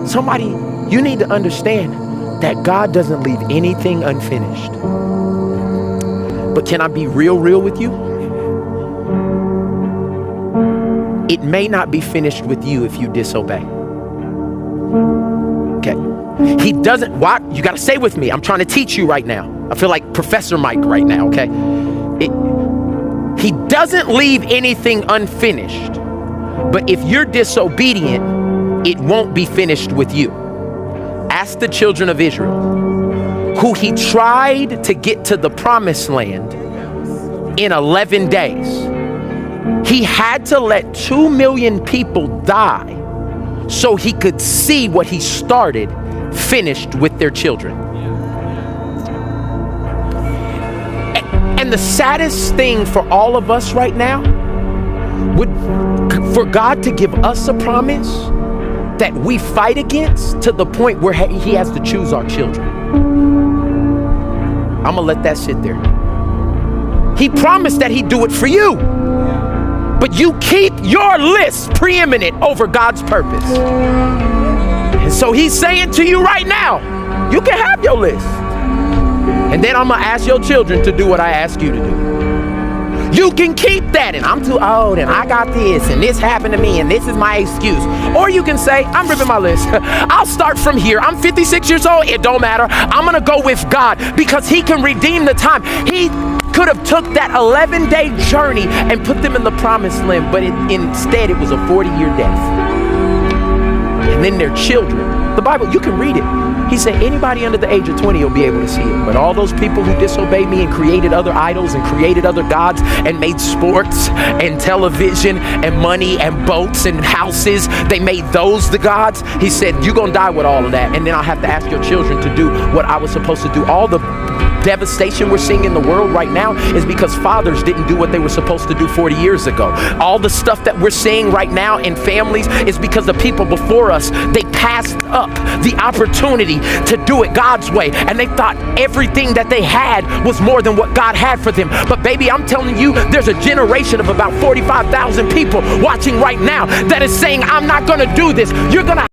Somebody, you need to understand that God doesn't leave anything unfinished. But can I be real with you? It may not be finished with you if you disobey. Okay. He doesn't, why? You got to stay with me. I'm trying to teach you right now. I feel like Professor Mike right now, okay? He doesn't leave anything unfinished. But if you're disobedient, it won't be finished with you. Ask the children of Israel, who he tried to get to the promised land in 11 days. He had to let 2 million people die so he could see what he started finished with their children. And the saddest thing for all of us right now would for God to give us a promise that we fight against to the point where he has to choose our children. I'm gonna let that sit there. He promised that he'd do it for you, but you keep your list preeminent over God's purpose. And so he's saying to you right now, you can have your list. And then I'm gonna ask your children to do what I ask you to do. You can keep that, and I'm too old, and I got this, and this happened to me, and this is my excuse. Or you can say, I'm ripping my list. I'll start from here. I'm 56 years old. It don't matter. I'm gonna go with God because he can redeem the time. He could have took that 11-day journey and put them in the promised land, but instead it was a 40-year death. And then their children, the Bible, you can read it. He said anybody under the age of 20 will be able to see it. But all those people who disobeyed me and created other idols and created other gods and made sports and television and money and boats and houses, they made those the gods. He said, you're gonna die with all of that. And then I'll have to ask your children to do what I was supposed to do. All the devastation we're seeing in the world right now is because fathers didn't do what they were supposed to do 40 years ago. All the stuff that we're seeing right now in families is because the people before us, they passed up the opportunity to do it God's way, and they thought everything that they had was more than what God had for them. But baby, I'm telling you, there's a generation of about 45,000 people watching right now that is saying, I'm not gonna do this. You're gonna